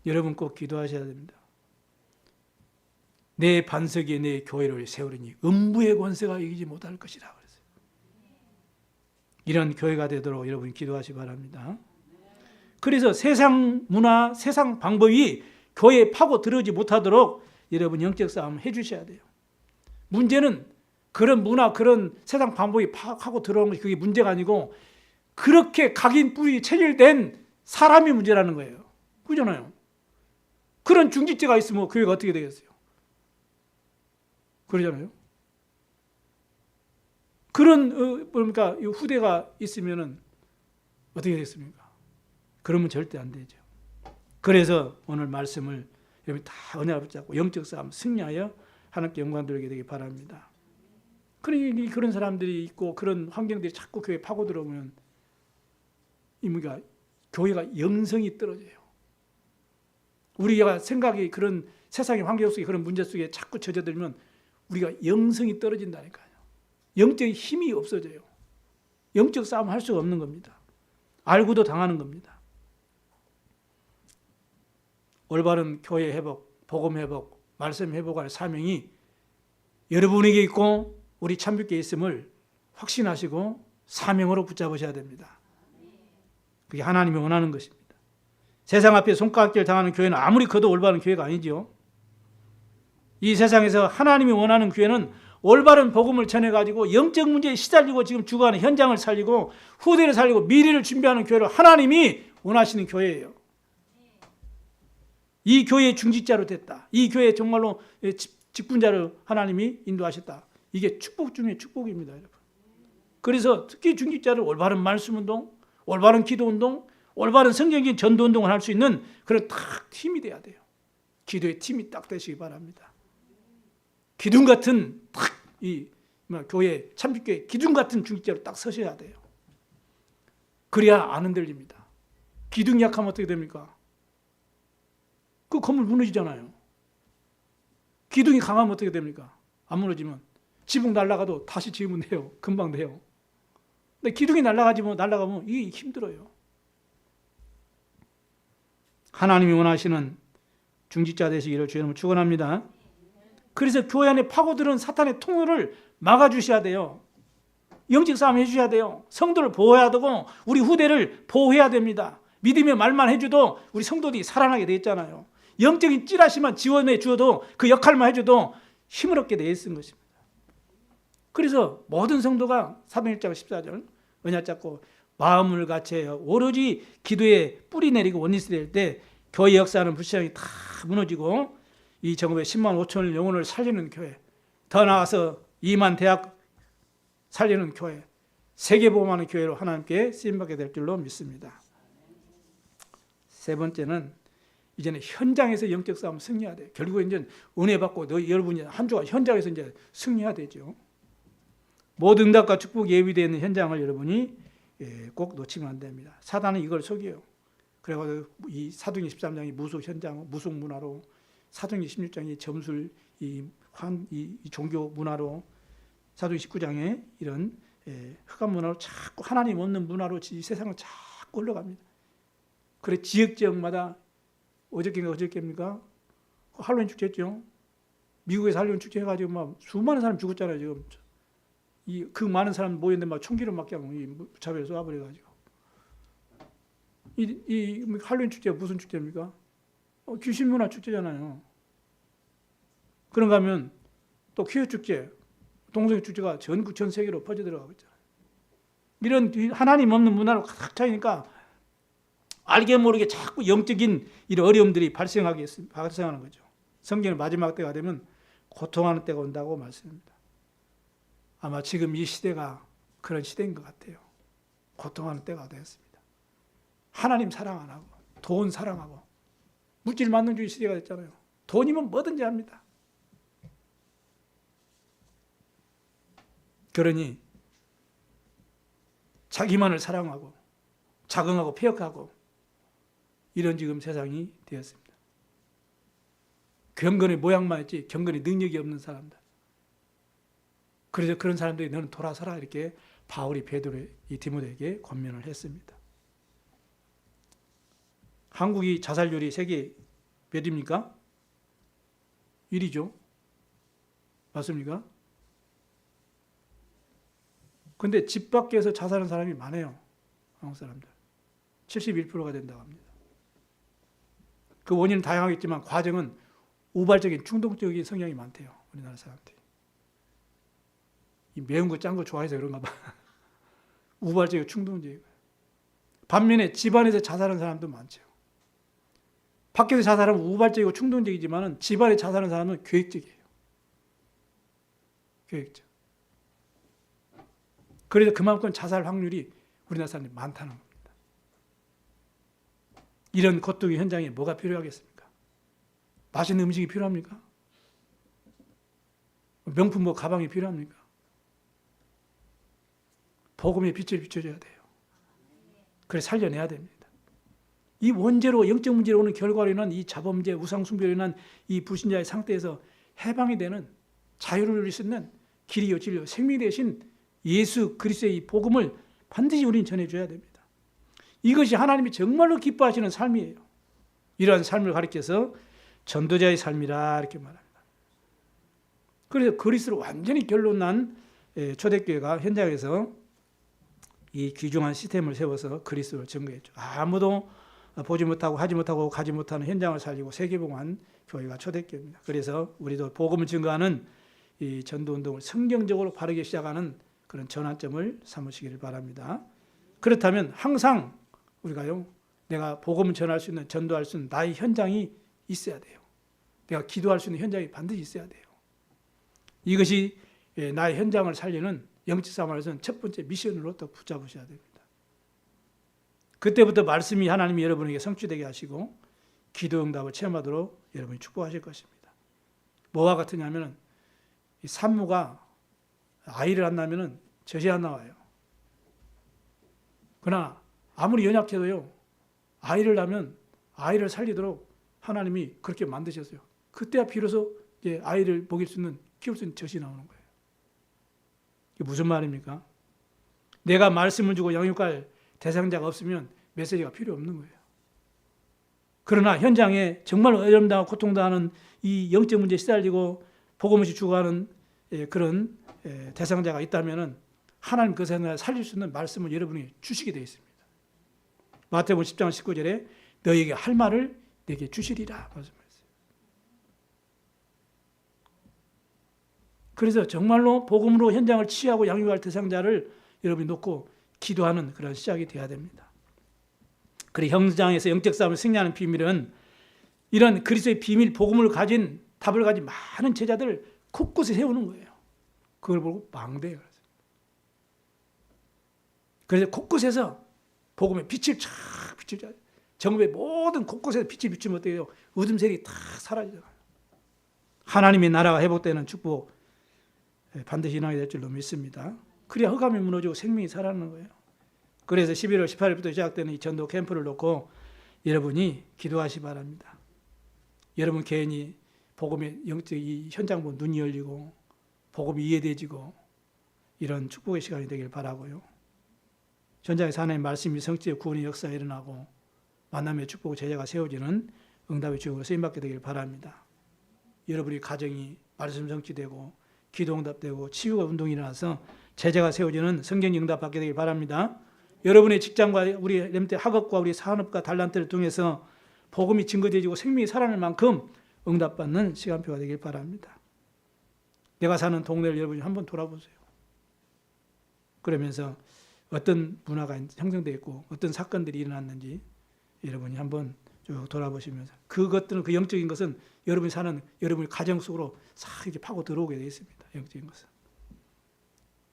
여러분 꼭 기도하셔야 됩니다. 내 반석에 내 교회를 세우리니 음부의 권세가 이기지 못할 것이라 그랬어요. 이런 교회가 되도록 여러분 기도하시 바랍니다. 그래서 세상 문화, 세상 방법이 교회에 파고 들어오지 못하도록 여러분 영적 싸움 해주셔야 돼요. 문제는 그런 문화, 그런 세상 방법이 파고 들어오는 것이 그게 문제가 아니고 그렇게 각인 뿌리 체질된 사람이 문제라는 거예요. 그렇잖아요. 그런 중직자가 있으면 교회가 어떻게 되겠어요? 그러잖아요. 그런 뭡니까 후대가 있으면은 어떻게 되겠습니까? 그러면 절대 안 되죠. 그래서 오늘 말씀을 여러분 다 은혜를 붙잡고 영적 싸움 승리하여 하나님께 영광 돌리게 되기 바랍니다. 그런 사람들이 있고 그런 환경들이 자꾸 교회에 파고 들어오면 이무가 교회가 영성이 떨어져요. 우리가 생각이 그런 세상의 환경 속에 그런 문제 속에 자꾸 젖어들면 우리가 영성이 떨어진다니까요. 영적인 힘이 없어져요. 영적 싸움 할 수가 없는 겁니다. 알고도 당하는 겁니다. 올바른 교회 회복, 복음 회복, 말씀 회복할 사명이 여러분에게 있고 우리 참빛교회에 있음을 확신하시고 사명으로 붙잡으셔야 됩니다. 그게 하나님이 원하는 것입니다. 세상 앞에 손가락질 당하는 교회는 아무리 커도 올바른 교회가 아니죠. 이 세상에서 하나님이 원하는 교회는 올바른 복음을 전해가지고 영적 문제에 시달리고 지금 죽어가는 현장을 살리고 후대를 살리고 미래를 준비하는 교회를 하나님이 원하시는 교회예요. 이 교회의 중직자로 됐다. 이 교회에 정말로 직분자를 하나님이 인도하셨다. 이게 축복 중에 축복입니다, 여러분. 그래서 특히 중직자를 올바른 말씀 운동, 올바른 기도 운동, 올바른 성경적인 전도운동을 할 수 있는 그런 딱 팀이 돼야 돼요. 기도의 팀이 딱 되시기 바랍니다. 기둥 같은 이 교회, 참빛교회 기둥 같은 중직자로 딱 서셔야 돼요. 그래야 안 흔들립니다. 기둥이 약하면 어떻게 됩니까? 그 건물 무너지잖아요. 기둥이 강하면 어떻게 됩니까? 안 무너지면 지붕 날아가도 다시 지으면 돼요. 금방 돼요. 근데 기둥이 날아가면 이게 힘들어요. 하나님이 원하시는 중직자 되시기를 주님을 축원합니다. 그래서 교회 안에 파고드는 사탄의 통로를 막아주셔야 돼요. 영적 싸움 해주셔야 돼요. 성도를 보호해야 되고 우리 후대를 보호해야 됩니다. 믿음의 말만 해줘도 우리 성도들이 살아나게 돼 있잖아요. 영적인 찌라시만 지원해 주어도 그 역할만 해줘도 힘을 얻게 돼 있는 것입니다. 그래서 모든 성도가 사도행전 14절 언약 잡고 마음을 같이해요. 오로지 기도에 뿌리 내리고 원리스 될 때 교회 역사는 불신앙이 다 무너지고 이 전국에 10만 5천을 영혼을 살리는 교회, 더 나아가서 2만 대학 살리는 교회, 세계보험하는 교회로 하나님께 쓰임받게 될 줄로 믿습니다. 세 번째는 이제는 현장에서 영적 싸움 승리해야 돼요. 결국은 이제 은혜 받고 여러분이 한 주가 현장에서 이제 승리해야 되죠. 모든 응답과 축복 예비되어 있는 현장을 여러분이 꼭 놓치면 안 됩니다. 사단은 이걸 속여요. 그래서 이 사도행전 13장이 무속 현장, 무속 문화로, 사도행전 16장이 점술, 이 종교 문화로, 사도행전 19장에 이런 흑암 문화로 자꾸 하나님 없는 문화로 이 세상을 자꾸 흘러갑니다. 그래 지역마다 어저께입니까? 할로윈 축제했죠. 미국에서 할로윈 축제 해가지고 막 수많은 사람 죽었잖아요. 지금 그 많은 사람 모였는데 막 총기로 막 그냥 무차별로 쏴버려가지고. 이 할로윈 축제가 무슨 축제입니까? 귀신 문화 축제잖아요. 그런가 하면 또 퀴어 축제, 동성애 축제가 전 세계로 퍼져들어가고 있잖아요. 이런 하나님 없는 문화로 가득 차이니까 알게 모르게 자꾸 영적인 이런 어려움들이 발생하는 거죠. 성경의 마지막 때가 되면 고통하는 때가 온다고 말씀합니다. 아마 지금 이 시대가 그런 시대인 것 같아요. 고통하는 때가 되었습니다. 하나님 사랑 안 하고 돈 사랑하고 물질 만능주의 시대가 됐잖아요. 돈이면 뭐든지 합니다. 그러니 자기만을 사랑하고 자긍하고 폐역하고 이런 지금 세상이 되었습니다. 경건의 모양만 있지 경건의 능력이 없는 사람들. 그래서 그런 사람들이 너는 돌아서라 이렇게 바울이 이 디모데에게 권면을 했습니다. 한국이 자살률이 세계 몇입니까? 1위죠. 맞습니까? 근데 집 밖에서 자살하는 사람이 많아요. 한국 사람들. 71%가 된다고 합니다. 그 원인은 다양하겠지만 과정은 우발적인 충동적인 성향이 많대요. 우리나라 사람들이. 이 매운 거 짠 거 좋아해서 그런가 봐. 우발적이고 충동적이고. 반면에 집안에서 자살하는 사람도 많죠. 밖에서 자살하면 우발적이고 충동적이지만 집안에 자살하는 사람은 계획적이에요. 계획적. 그래서 그만큼 자살 확률이 우리나라 사람들이 많다는 겁니다. 이런 고통의 현장에 뭐가 필요하겠습니까? 맛있는 음식이 필요합니까? 명품 가방이 필요합니까? 복음의 빛을 비춰줘야 돼요. 그래 살려내야 됩니다. 이 원죄로 영적 문제로 오는 결과로 인한 이 자범죄, 우상숭배로 인한 이 불신자의 상태에서 해방이 되는 자유를 누릴 수 있는 길이요 진리요 생명이 되신 예수 그리스도의 이 복음을 반드시 우리는 전해줘야 됩니다. 이것이 하나님이 정말로 기뻐하시는 삶이에요. 이러한 삶을 가리켜서 전도자의 삶이라 이렇게 말합니다. 그래서 그리스도로 완전히 결론난 초대교회가 현장에서 이 귀중한 시스템을 세워서 그리스도를 증거했죠. 아무도 보지 못하고 하지 못하고 가지 못하는 현장을 살리고 세계복음한 교회가 초대교회입니다. 그래서 우리도 복음을 증거하는 이 전도운동을 성경적으로 바르게 시작하는 그런 전환점을 삼으시기를 바랍니다. 그렇다면 항상 우리가요, 내가 복음을 전할 수 있는, 전도할 수 있는 나의 현장이 있어야 돼요. 내가 기도할 수 있는 현장이 반드시 있어야 돼요. 이것이 나의 현장을 살리는 영적 싸움에서는 첫 번째 미션으로 또 붙잡으셔야 됩니다. 그때부터 말씀이 하나님이 여러분에게 성취되게 하시고 기도 응답을 체험하도록 여러분이 축복하실 것입니다. 뭐와 같으냐면 이 산모가 아이를 안 낳으면 젖이 안 나와요. 그러나 아무리 연약해도요, 아이를 낳으면 아이를 살리도록 하나님이 그렇게 만드셨어요. 그때야 비로소 이제 아이를 먹일 수 있는, 키울 수 있는 젖이 나오는 거예요. 이게 무슨 말입니까? 내가 말씀을 주고 양육할 대상자가 없으면 메시지가 필요 없는 거예요. 그러나 현장에 정말 어려움당하고 고통당하는 이 영적 문제에 시달리고 복음없이 죽어가는 그런 대상자가 있다면 하나님 그 사람을 살릴 수 있는 말씀을 여러분이 주시게 되어 있습니다. 마태복음 10장 19절에 너에게 할 말을 내게 주시리라 말씀하셨어요. 그래서 정말로 복음으로 현장을 치유하고 양육할 대상자를 여러분이 놓고 기도하는 그런 시작이 되어야 됩니다. 그리고 현장에서 영적 싸움을 승리하는 비밀은 이런 그리스도의 비밀 복음을 가진 답을 가진 많은 제자들 곳곳에 세우는 거예요. 그걸 보고 망대예요. 그래서 곳곳에서 복음의 빛을 쫙 비추자. 정부의 모든 곳곳에서 빛을 비추면 어떻게 해요? 어둠색이 다 사라지잖아요. 하나님의 나라가 회복되는 축복 반드시 일어나게 될 줄로 믿습니다. 그래야 흑암이 무너지고 생명이 살아나는 거예요. 그래서 11월 18일부터 시작되는 이 전도 캠프를 놓고 여러분이 기도하시 바랍니다. 여러분 개인이 복음의 영적 이 현장 보고 눈이 열리고 복음이 이해되지고 이런 축복의 시간이 되길 바라고요. 현장에서 하나님의 말씀이 성취의 구원의 역사가 일어나고 만남의 축복 제자가 세워지는 응답의 주역으로 쓰임받게 되길 바랍니다. 여러분의 가정이 말씀 성취되고 기도 응답되고 치유가 운동이 일어나서 제자가 세워지는 성경 응답 받게 되길 바랍니다. 여러분의 직장과 우리 렘트 학업과 우리 산업과 달란트를 통해서 복음이 증거되어지고 생명이 살아날 만큼 응답받는 시간표가 되길 바랍니다. 내가 사는 동네를 여러분이 한번 돌아보세요. 그러면서 어떤 문화가 형성되어 있고 어떤 사건들이 일어났는지 여러분이 한번 쭉 돌아보시면서 그것들은 그 영적인 것은 여러분이 사는 여러분의 가정 속으로 싹 이렇게 파고 들어오게 되어 있습니다. 영적인 것은.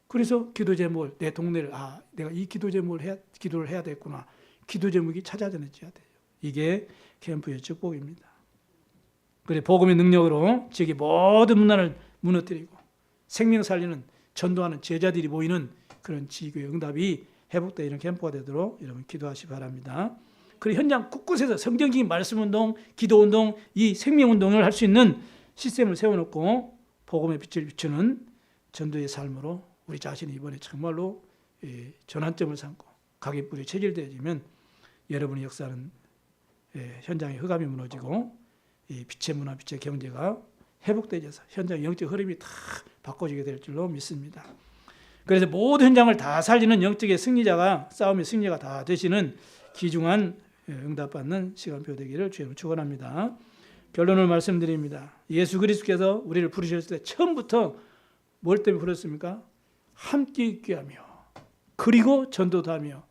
그래서 기도 제목을 내 동네를 내가 이 기도 제목을 기도를 해야 되겠구나. 기도 제목이 찾아져야 돼요. 이게 캠프의 축복입니다. 그래 복음의 능력으로 지역의 모든 문화를 무너뜨리고 생명 살리는 전도하는 제자들이 모이는 그런 지교의 응답이 회복되어 이런 캠프가 되도록 여러분 기도하시 바랍니다. 그리고 현장 곳곳에서 성경적인 말씀운동, 기도운동, 이 생명운동을 할 수 있는 시스템을 세워놓고 복음의 빛을 비추는 전도의 삶으로 우리 자신이 이번에 정말로 전환점을 삼고 각의 뿔이 체질되어지면 여러분의 역사는 현장의 흑암이 무너지고 이 빛의 문화, 빛의 경제가 회복되어져서 현장의 영적 흐름이 다 바꿔지게 될 줄로 믿습니다. 그래서 모든 현장을 다 살리는 영적의 승리자가 싸움의 승리가 다 되시는 귀중한 응답받는 시간표 되기를 주님으로 축원합니다. 결론을 말씀드립니다. 예수 그리스도께서 우리를 부르셨을 때 처음부터 뭘 때문에 부르셨습니까? 함께 있게 하며 그리고 전도도 하며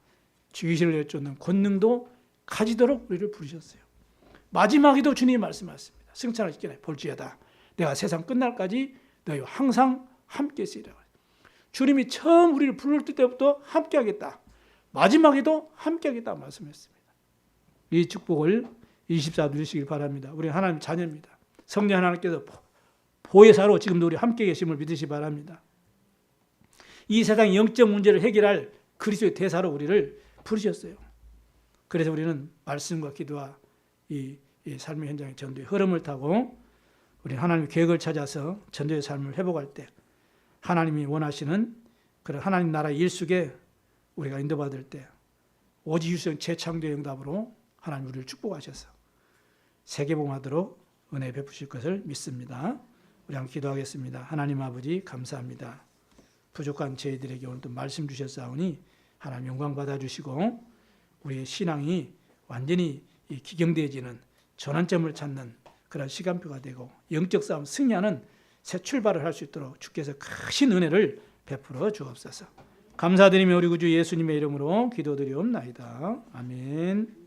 귀신을 내쫓는 권능도 가지도록 우리를 부르셨어요. 마지막에도 주님이 말씀하셨습니다. 승천을 시키네 볼지어다 내가 세상 끝날까지 너희와 항상 함께 있으리라. 주님이 처음 우리를 부를 때부터 함께 하겠다. 마지막에도 함께 하겠다 말씀했습니다. 이 축복을 24 누리시길 바랍니다. 우리 하나님 자녀입니다. 성령 하나님께서 보혜사로 지금도 우리 함께 계심을 믿으시 바랍니다. 이 세상 영적 문제를 해결할 그리스도의 대사로 우리를 부르셨어요. 그래서 우리는 말씀과 기도와 이 삶의 현장의 전도의 흐름을 타고 우리 하나님의 계획을 찾아서 전도의 삶을 회복할 때 하나님이 원하시는 그런 하나님 나라 일 속에 우리가 인도받을 때 오직 유수형 재창조의 응답으로 하나님 우리를 축복하셔서 세계복음하도록 은혜 베푸실 것을 믿습니다. 우리 함께 기도하겠습니다. 하나님 아버지 감사합니다. 부족한 저희들에게 오늘도 말씀 주셨사오니 하나님 영광 받아주시고 우리의 신앙이 완전히 기경되어지는 전환점을 찾는 그런 시간표가 되고 영적 싸움 승리하는 새 출발을 할 수 있도록 주께서 크신 은혜를 베풀어 주옵소서. 감사드리며 우리 구주 예수님의 이름으로 기도드리옵나이다. 아멘.